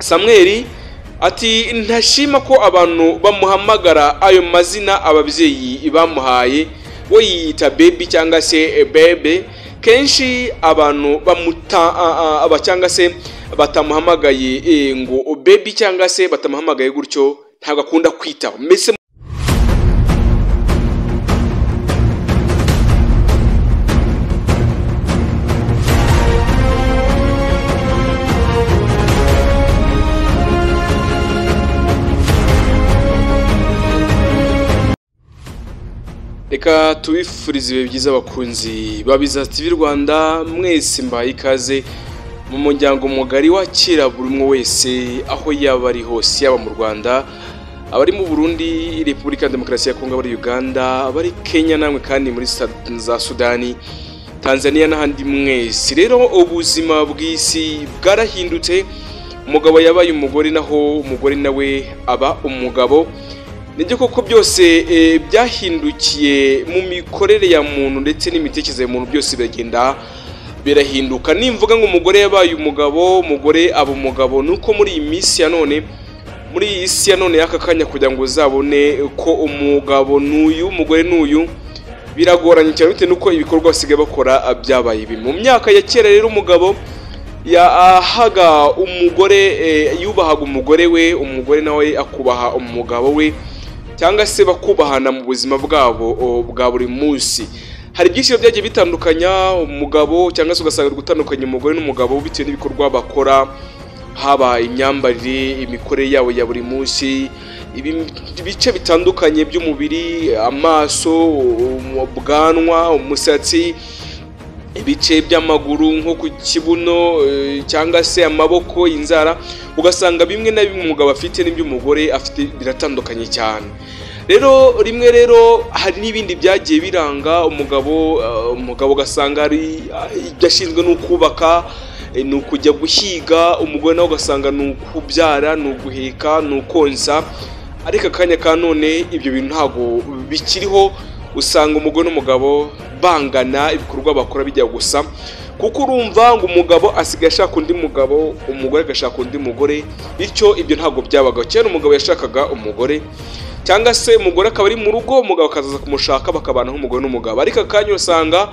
Samuel ati ntashima ko abantu bamuhamagara ayo mazina ababyeyi bamuhaye we yita baby cyangwa se bebe kenshi abantu bamuta cyangwa se batamuhamagaye ngo baby cyangwa se batamuhamagaye gutyo ntabwo akunda kwitaho mbese Reka tubifurize ibihe byiza abakunzi babiza TV Rwanda mwese mbaye ikaze mu muryango mugari wakira buri umwe wese aho yaba ari hose yaba mu Rwanda abari mu Burundi Repubulika Demokarasi ya Kongo abari Uganda abari Kenya namwe kandi muri za Sudani Tanzania n'ahandi mwese rero ubuzima bw'isi bwarahindutse umugabo yabaye umugore naho umugore nawe aba umugabo Nijye koko byose byahindukiye mu mikorere ya muntu ndetse n'imitekerereze ya muntu byose biragenda birahinduka nimvuga ngo umugore yabaye umugabo umugore aba umugabo nuko muri iyi minsi ya none muri iyi isi ya none y'aka kanya kugira ngo uzabone ko umugabo n'uyu umugore n'uyu biragoranye cyane bitewe nuko ibikorwa basigaye bakora byabaye ibi mu myaka ya kera rero umugabo yahaga umugore yubahaga umugore we umugore nawe akubaha umugabo we cyangwa se bakubahana mu buzima bwabo bwa buri munsi hari byinshi byagiye bitandukanya umugabo cyangwa se ugasanga gutandukanya umugore n'umugabo bitewe n'ibikorwa bakora haba imyambarire imikorere yabo ya buri munsi ibice bitandukanye by'umubiri amaso ubwanwa umusatsi ibice by'amaguru nko ku kibuno cyangwa se amaboko inzara ugasanga bimwe na bimwe umugabo afite n'iby'umugore afite biratandukanye cyane rero rimwe rero hari n'ibindi byagiye biranga umugabo ugasanga ari yashinzwe no kubaka no kujya guhiga umugore nawe ugasanga no kubyara no guheka no konsa ariko akanya ka none ibyo bintu ntago bikiriho usanga umugore n'umugabo bangana ibikorwa bakora bijya gusa kuko urumva ngo umugabo asigaye ashaka undi mugabo umugore agashaka undi mugore bityo ibyo ntago byabaga cyane umugabo yashakaga umugore cyangwa se umugore akaba ari mu rugo umugabo akazaza kumushaka bakabana nk'umugore n'umugabo ariko akanya usanga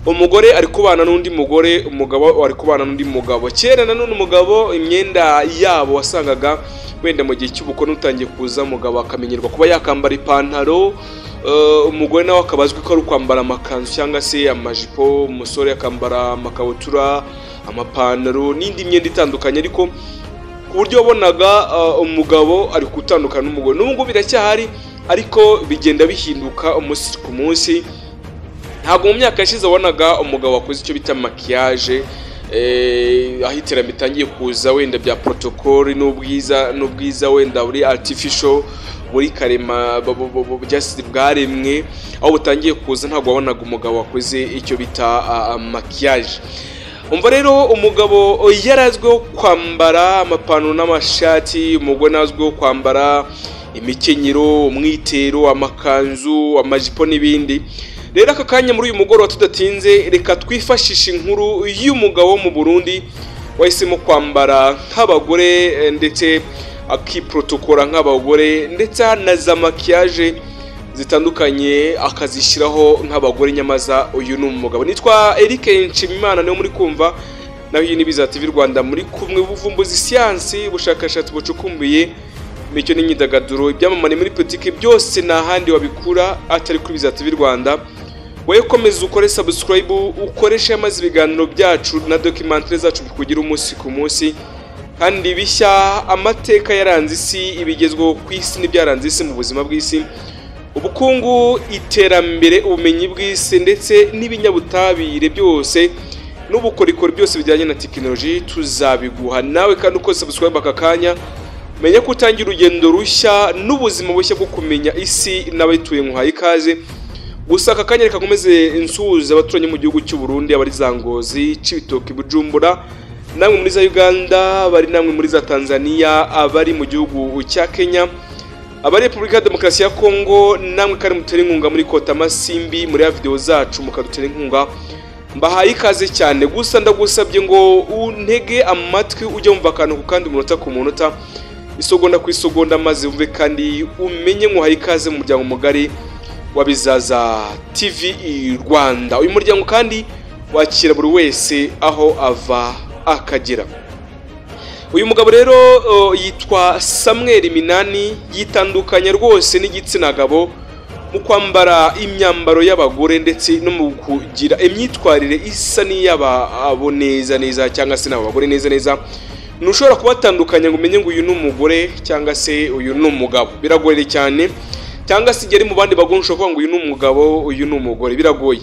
umugore ari kubana n'undi mugore umugabo ari kubana n'undi mugabo cyera nanone umugabo imyenda yabo wasangaga wenda mu gihe cy'ubukwe n'utangiye kuza umugabo akamenyerwa kuba yakambara ipantaro umugore nawe akabazwi ko ari kwambara amakanzu cyangwa se amajipo umusore akambara amakabutura amapantaro n'indi myenda itandukanye ariko ku buryo wabonaga umugabo ari gutandukana n'umugore n'ubwo biracyahari ariko bigenda bihinduka umunsi ku munsi ntabwo mu myaka yashize wabonaga umugabo wakoze icyo bita makiyaje aho iterambere itangiye kuza wenda bya protocol n'ubwiza wenda buri artificial buri karema bwaremwe aho butangiye kuza ntabwo wabonaga umugabo wakoze icyo bita makiyaje umva rero umugabo yarazweho kwambara amapantaro n'amashati umugore nazweho kwambara imikenyero umwitero amakanzu amajipo n'ibindi rero aka kanya muri uyu mugoroba tudatinze reka twifashishe inkuru y'umugabo mu Burundi wahisemo kwambara nk'abagore ndetse akiprotokora nk'abagore ndetse na za makiyaje zitandukanye akazishyiraho nk'abagore nyamaza uyu ni umugabo nitwa Eric Nshimimana niwe muri kumva naho iyi ni Biza TV Rwanda muri kumwe buvumbuzi siyansi ubushakashatsi bucukumbuye imicyo n'imyidagaduro ibyamamare muri politiki byose n'ahandi wabikura atari kuri Biza TV Rwanda wowe komeza ukore subscribe ukoreshe amazi ibiganiro byacu na documentaire zacu bikugira umunsi ku munsi kandi bishya amateka yaranze isi ibigezweho ku isi n'ibyaranze isi mu buzima bw'isi ubukungu iterambere ubumenyi bw'isi ndetse n'ibinyabutabire byose n'ubukorikori byose bijyanye na technology tuzabiguha nawe kandi uko subscribe akakanya menya ko utangira urugendo rushya n'ubuzima bushya bwo kumenya isi n'abituye nkuhaye ikaze gusa akakanya reka nkomeze insuhuza abaturanye mu gihugu cy'u Burundi abari za Ngozi Cibitoke Bujumbura namwe muri za Uganda bari namwe muri za Tanzania abari mu gihugu cya Kenya abari Repubulika Demokarasi ya Kongo namwe kandi mutera inkunga muri Kota Masimbi muri video zacu mukadutera inkunga mbahaye ikaze cyane. Gusa ndagusabye ngo untege amatwi ujye wumva akantu ku kandi umunota ku munota, isogonda ku isogonda, maze wumve kandi umenye ngo uhaye ikaze mu muryango mugari wa Bizaza TV Rwanda. Uyu muryango kandi wakira buri wese aho ava akagera. Uyu mugabo rero yitwa Samuel Minani, yitandukanya rwose n'igitsina gabo mu kwambara imyambaro y'abagore ndetse no mu kugira imyitwarire isa n'iy'ababo neza neza cyangwa se n'abagore neza neza. Ntushobora kubatandukanya ngo umenye ngo uyu ni umugore cyangwa se uyu ni umugabo, biragoye cyane. Cyangwa se igere mu bandi bagore ushobora kuvuga ngo uyu ni umugabo uyu ni umugore, biragoye.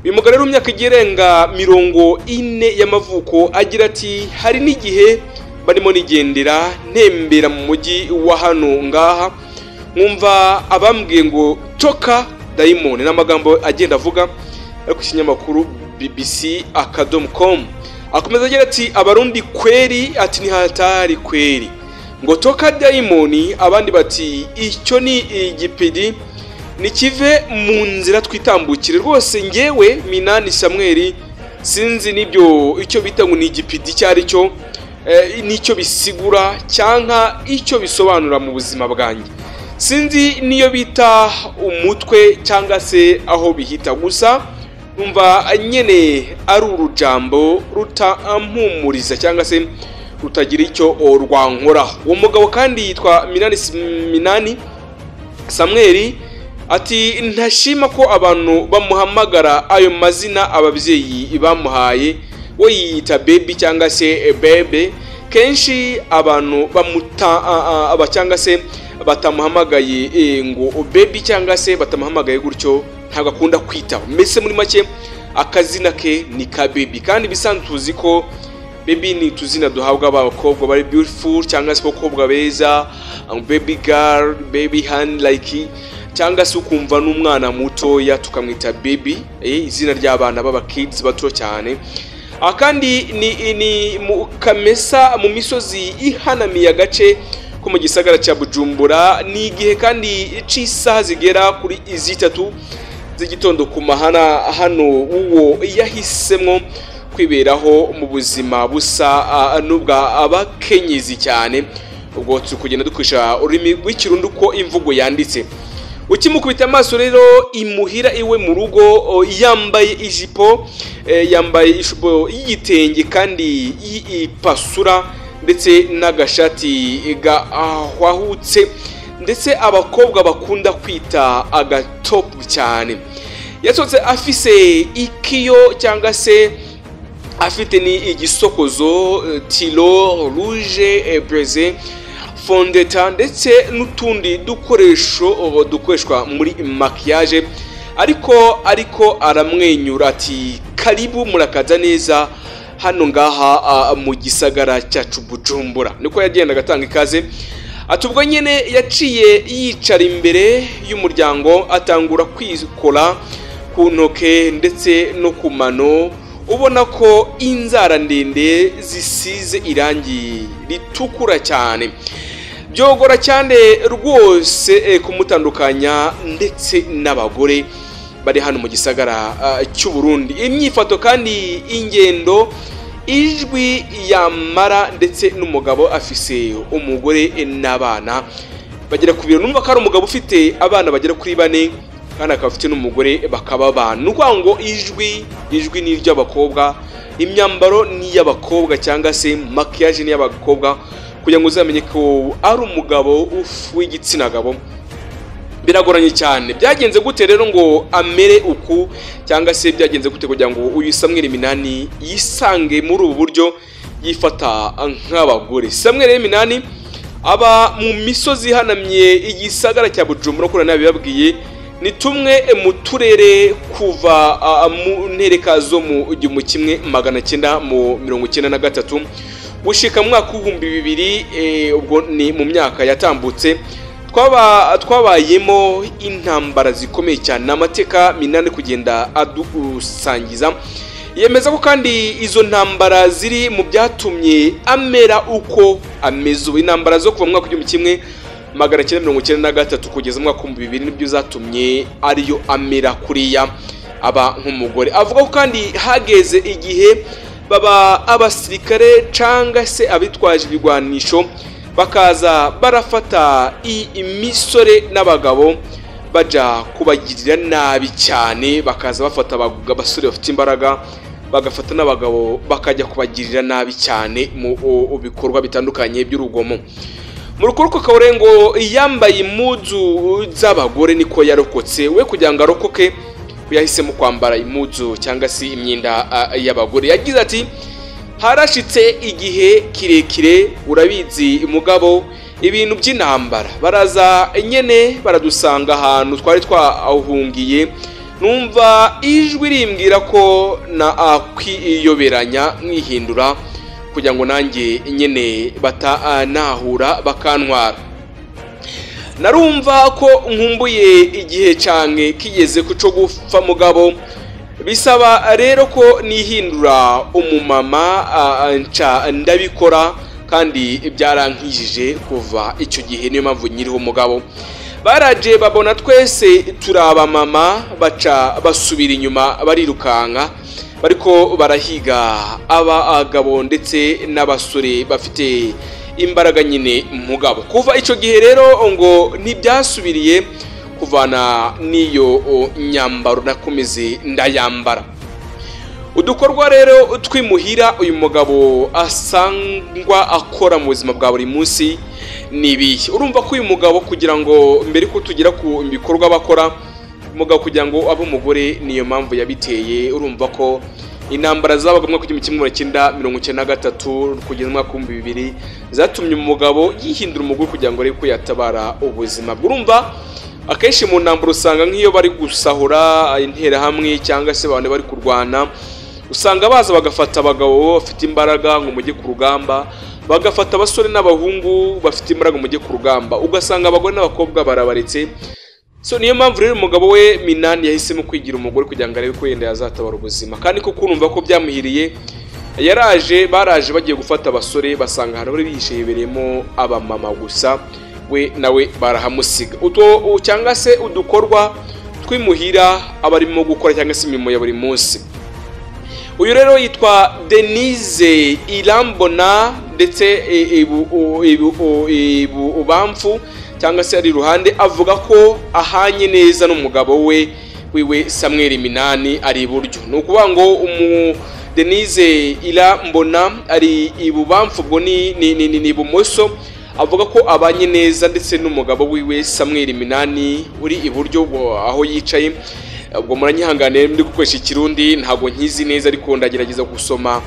Uyu mugabo rero imyaka igerenga 40 y'amavuko agira ati hari n'igihe barimo nigendera ntembera mu mujyi wa hano ngaha nkumva abambwiye ngo toka Diamond, n'amagambo agenda avuga ariko ikinyamakuru bbc.com. Akomeza agira ati abarundi kweri, ati ni hatari kweri ngo toka Diamond, abandi bati icyo ni igipidi nikive mu nzira twitambukire. Rwose ngewe Minani Samuel sinzi nibyo icyo bita ngo ni igipidi cyari cyo nicyo bisigura cyangwa icyo bisobanura mu buzima bwanjye, sinzi niyo bita umutwe cyangwa se aho bihita. Gusa numva nyene ari urujambo rutampumuriza cyangwa se rutagira icyo rwankoraho. Uwo mugabo kandi yitwa Minani Samuel, ati ntashima ko abantu bamuhamagara ayo mazina ababyeyi bamuhaye, we yita baby cyangwa se bebe. Kenshi abantu bamuta cyangwa se batamuhamagaye ngo baby cyangwa se batamuhamagaye gutyo ntabwo akunda kwitaho. Mbese muri make akazina ke ni ka baby, kandi bisanzwe tuzi ko baby ni tuzina duhabwa abakobwa bari beautiful cyangwa se abakobwa beza, baby girl, baby hand like, cyangwa se ukumva n'umwana mutoya tukamwita baby, izina ry'abana baba kids bato cyane. Kandi ni mu Kamesa mu misozi ihanamiye agace ko mu gisagara cya Bujumbura. Ni igihe kandi cy'isaha zigera kuri 3 z'igitondo ku mahana hano uwo yahisemo kwiberaho mu buzima busa n'ubwa abakenyezi cyane. Ubwo turi kugenda dukwisha ururimi rw'ikirundi uko imvugo yanditse. Ukimukubita amaso rero imuhira iwe mu rugo yambaye ijipo, yambaye ishubo y'igitenge kandi y'ipasura ndetse n'agashati gahwahutse, ndetse abakobwa bakunda kwita agatop cyane. Yasohotse afise ikiyo cyangwa se afite ni igisokozo, tilo rouge brisé, fondeta ndetse n'utundi dukoresho dukoreshwa muri maquillage. Ariko aramwenyura ati karibu murakaza neza hano ngaha mu gisagara cyacu Bujumbura. Niko yagenda agatanga ikaze. Atubwo nyene yaciye yicara imbere y'umuryango atangura kwikora ku ntoke ndetse no ku mano, ubona ko inzara ndende zisize irangi ritukura cyane. Byogora cyane rwose kumutandukanya ndetse n'abagore bari hano mu gisagara cy'u Burundi. Imyifato kandi ingendo, ijwi yamara ndetse n'umugabo afise umugore n'abana bagera ku biro. Numva ko ari umugabo ufite abana bagera kuri 4 kandi akaba afite n'umugore bakaba abana. Nuko ngo ijwi ni iry'abakobwa, imyambaro ni y'abakobwa cyangwa se maquillage ni y'abakobwa, kugira ngo uzamenye ko ari umugabo w'igitsina gabo. Biragoranye cyane. Byagenze gute rero ngo amere uku, cyangwa se byagenze gute kugira ngo uyu Samuel Minani yisange muri ubu buryo yifata nk'abagore? Samuel Minani aba mu misozi hanamye igisagara cya Bujumbura, ko nabibabwiye ni tumwe mu turere kuva mu ntereka zo mu 1993 gushika mu mwaka w'2000. Ubwo ni mu myaka yatambutse twabayemo intambara zikomeye cyane. Amateka Minani kugenda adusangiza, yemeza ko kandi izo ntambara ziri mu byatumye amera uko ameze. Intambara zo kuva mu mwaka w'1993 kugeza mu mwaka w'2000 nibyo zatumye ariyo amera kuriya. aba nk'umugore. Avuga ko kandi hageze igihe baba abasirikare cyangwa se abitwaje ibigwanisho bakaza barafata imisore n'abagabo baja kubagirira nabi cyane, bakaza bafata abasore bafite imbaraga bagafata n'abagabo bakajya kubagirira nabi cyane mu bikorwa bitandukanye by'urugomo. Mu rukoroko Kaburengo yambaye impuzu z'abagore niko yarokotse. We kugira ngo arokoke yahisemo kwambara impuzu cyangwa se imyenda y'abagore. Yagize ati harashitse igihe kirekire urabizi mugabo ibintu by'intambara baraza nyene baradusanga ahantu twari twahungiye, numva ijwi rimbwira ko na kwiyoberanya mwihindura kugira ngo nanjye nyene batanahura bakantwara. Narumva ko nkumbuye igihe cyane kigeze kuco gupfa mugabo, bisaba rero ko nihindura umumama nca ndabikora kandi byarankijije kuva icyo gihe. Niyo mpamvu nyiriho mugabo. Baraje babona twese turaba mama baca basubira inyuma barirukanka bariko barahiga abagabo ndetse n'abasore bafite imbaraga nyine mugabo. Kuva icyo gihe rero ngo ntibyasubiriye kuvana niyo nyambaro nakomeze ndayambara. Udukorwa rero twimuhira uyu mugabo asangwa akora mu buzima bwa buri munsi nibihe. Urumva ko uyu mugabo kugira ngo mbere ko tugira ku bikorwa bakora umugabo kugira ngo abe umugore niyo mpamvu yabiteye. Urumva ko intambara zabaga mu 1993 kugeza mu 2000 zatumye umugabo yihindura umugore kugira ngo ariko yatabara ubuzima. Urumva akenshi mu ntambara usanga nk'iyo bari gusahura intera hamwe cyangwa se abantu bari kurwana, usanga baza bagafata abagabo bafite imbaraga ngo mujye ku rugamba, bagafata abasore n'abahungu bafite imbaraga mujye ku rugamba, ugasanga abagore n'abakobwa barabaretse. So niyo mpamvu rero umugabo we Minani yahisemo kwigira umugore kugira ngo arebe ko yenda yazatabara ubuzima. Kandi ko kurumva ko byamuhiriye, baraje bagiye gufata abasore basanga hari bari bisheberemo abamama gusa, we nawe barahamusiga. Cyangwa se udukorwa twimuhira abarimo gukora cyangwa se imirimo ya buri munsi. Uyu rero yitwa Denise Irambona ndetse ubamfu cyangwa se ari ruhande, avuga ko ahanye neza n'umugabo wiwe Samuel Minani ari iburyo. Nukuvuga ngo Denise Irambona ari ibubamfu bwo ni ibumoso, avuga ko abanye neza ndetse n'umugabo wiwe Samuel Minani uri iburyo aho yicaye. Ubwo muranyihanganire ndi gukoresha ikirundi ntago nkizi neza, ariko ndagerageza gusoma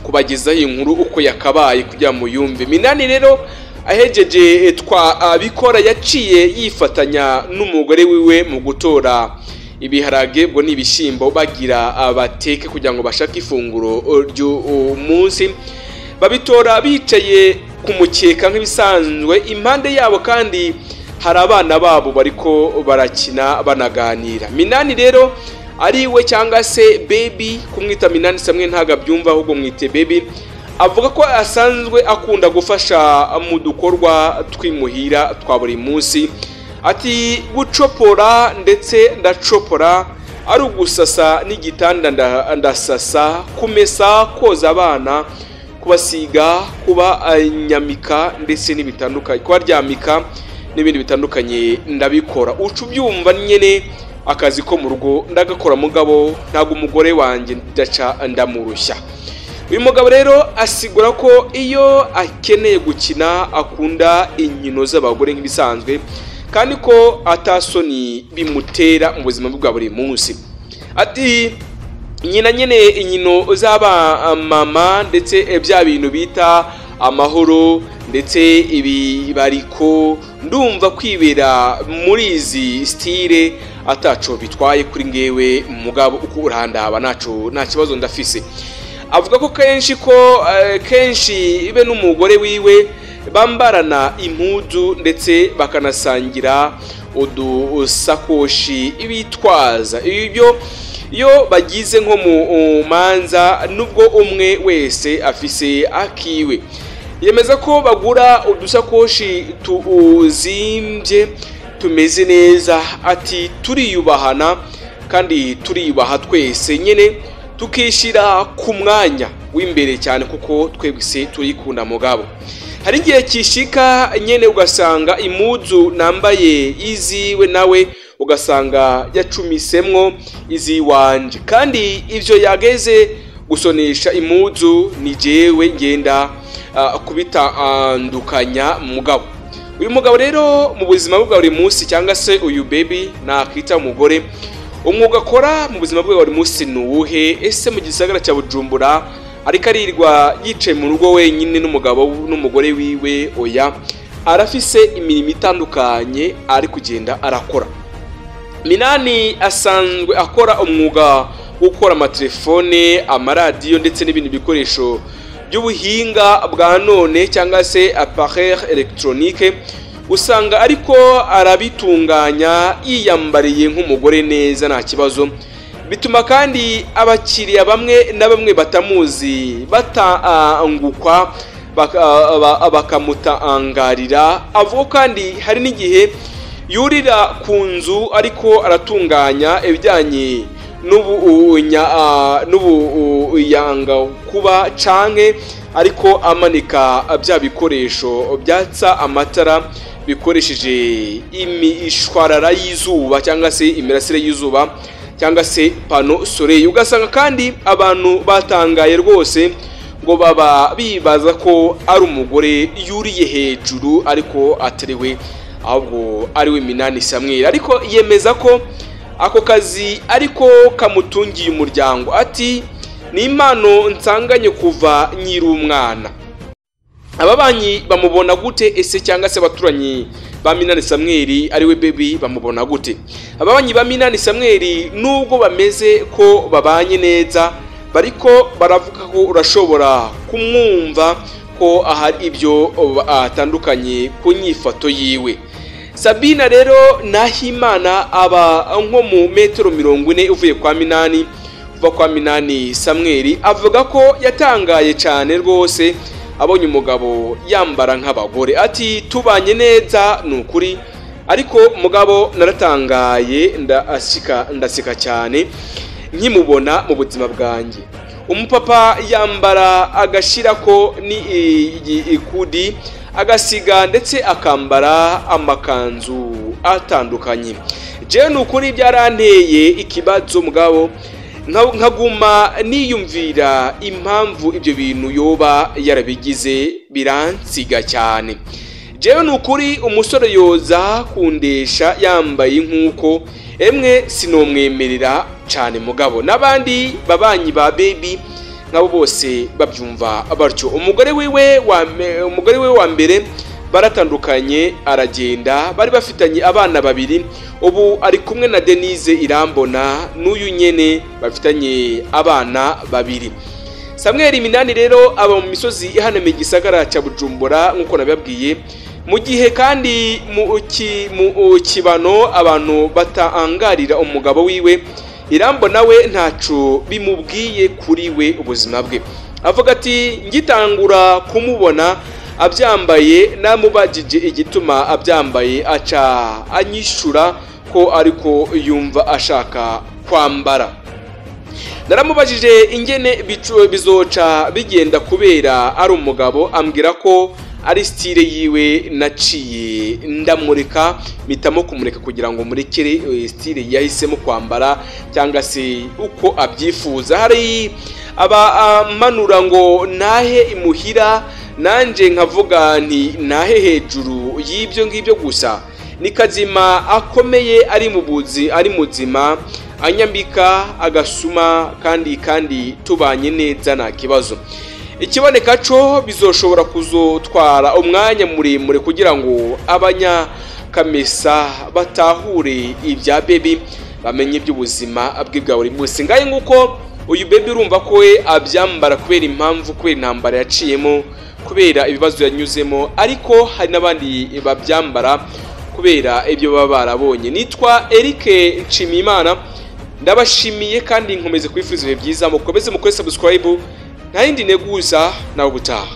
kubagezaho inkuru uko yakabaye kugira mu yumve. Minani rero ahejeje twabikora yaciye yifatanya n'umugore wiwe mu gutora ibiharage bwo n'ibishimbo bagira abateke kugira ngo bashake ifunguro ry'umunsi. Babitora bicaye kumukeka nk'ibisanzwe, impande yabo kandi hari abana babo bariko barakina banaganira. Minani rero ari we cyangwa se baby, kumwita Minani samwe ntaga byumva ahubwo mwite baby, avuga ko asanzwe akunda gufasha mu dukorwa twimuhira twa buri munsi. Ati gucopora ndetse ndacopora, ari ugusasa n'igitanda ndasasa, kumesa, koza abana, kubasiga, kuba nyamika ndetse n'ibitandukanye, kubaryamika n'ibindi bitandukanye ndabikora. Ucu byumva nyene akazi ko mu rugo ndagakora mugabo, ntago umugore wanjye ndaca ndamurushya. Uyu mugabo rero asigura ko iyo akeneye gukina akunda inkino z'abagore nk'ibisanzwe, kandi ko atasoni bimutera mu buzima bwa buri munsi. Ati nyina nyene inkino z'aba mama ndetse bya bintu bita amahoro ndetse ibi bariko ndumva kwibera muri izi style ataco bitwaye kuri ngewe mugabo uko urandaba nta kibazo ndafise. Avuga ko kenshi ibe n'umugore wiwe bambarana impuzu ndetse bakanasangira udusakoshi ibitwaza. Ibyo iyo bagize nko mu manza nubwo umwe wese afise akiwe. Yemeza ko bagura udusakoshi tuzimbye tumeze neza. Ati turiyubahana kandi turibaha twese nyene tukishira ku mwanya w'imbere cyane kuko twebwe turikunda mugabo. Hari igihe kishika nyene ugasanga imuzu nambaye iziwe nawe ugasanga yacumisemwo izi wanje, kandi ivyo yageze gusonesha imuzu ni jewe ngenda kubitandukanya mugabo. Uyu mugabo rero mu buzima bwa buri munsi cyangwa se uyu baby nakita umugore, umwuga akora mu buzima bwe buri munsi nuwuhe? Ese mu gisagara cya Bujumbura ariko arirwa yicaye mu rugo wenyine n'umugabo n'umugore wiwe? Oya, arafise imirimo itandukanye ari kugenda arakora. Minani asanzwe akora umwuga wo gukora amatelefone, amaradiyo ndetse n'ibindi bikoresho by'ubuhinga bwa none cyangwa se appareil électronique. Usanga ariko arabitunganya yiyambariye nk'umugore neza nta kibazo, bituma kandi abakiriya bamwe na bamwe batamuzi batangukwa bakamutangarira. Avuga kandi hari n'igihe yurira ku nzu ariko aratunganya ibijyanye n'ubuyanga kuba canke ariko amanika bya bikoresho byatsa amatara bikoresheje imishwarara y'izuba cyangwa se imirasire y'izuba cyangwa se pano soleil. Ugasanga kandi abantu batangaye rwose ngo baba bibaza ko ari umugore yuriye hejuru ariko atariwe, ahubwo ariwe Minani Samuel. Ariko yemeza ko ako kazi ariko kamutungiye umuryango. Ati ni impano nsanganye kuva nyiri umwana. Ababanyi bamubona gute ese cyangwa se abaturanyi ba Minani Samuel ariwe baby bamubona gute? Ababanyi ba Minani Samuel nubwo bameze ko babanye neza, bariko baravuga ko urashobora kumwumva ko ahari ibyo atandukanye ku nyifato yiwe. Sabina rero Nahimana aba nko mu metero 40 uvuye kwa Minani, uva kwa Minani Samuel, avuga ko yatangaye cyane rwose abonye umugabo yambara nk'abagore. Ati tubanye neza nukuri, ariko umugabo naratangaye ndasika cyane nkimubona mu buzima bwanjye. Umupapa yambara agashirako ni ikudi agasiga ndetse akambara amakanzu atandukanye. Je nukuri byaranteye ikibazo mugabo nkaguma niyumvira impamvu ibyo bintu yoba yarabigize, biransiga cyane. Je nukuri umusore yoza kundesha yambaye nkuko emwe sinomwemerera cyane mugabo. N'abandi babanyi ba baby nabo bose babyumva batyo. Umugore wiwe wa mbere baratandukanye aragenda, bari bafitanye abana babiri. Ubu ari kumwe na Denise Irambona n'uyu nyene bafitanye abana babiri. Samuel Minani rero aba mu misozi ihanamiye igisagara cya Bujumbura nkuko nababwiye, mu gihe kandi mu kibano abantu batangarira umugabo wiwe. Irambona we ntaco bimubwiye kuri we ubuzima bwe. Avuga ati ngitangura kumubona abyambaye namubajije igituma abyambaye, aca anyishura ko ariko yumva ashaka kwambara. Naramubajije ingene bizoca bigenda kubera ari umugabo, ambwira ko ari style yiwe. Naciye ndamureka mitamo kumureka kugira ngo murekere style yahisemo kwambara cyangwa se uko abyifuza. Hari abamanura ngo nahe imuhira, nanje nkavuga nti nahe hejuru y'ibyo ngibyo gusa. Ni kazima akomeye ari muzima, anyambika agasuma kandi tubanye neza nta kibazo. Ikiboneka cyo bizoshobora kuzotwara umwanya muremure kugira ngo abanyakamesa batahure ibya baby, bamenye by'ubuzima bwe bwa buri munsi. Ngaye nguko uyu baby urumva ko we abyambara kubera impamvu, kubera intambara yaciyemo, kubera ibibazo yanyuzemo, ariko hari n'abandi babyambara kubera ibyo baba barabonye. Nitwa Eric Nshimiyimana, ndabashimiye kandi nkomeze kwifuriza ibihe byiza. Mukomeze mukore subscribe, nta yindi neguza nawe ubutaha.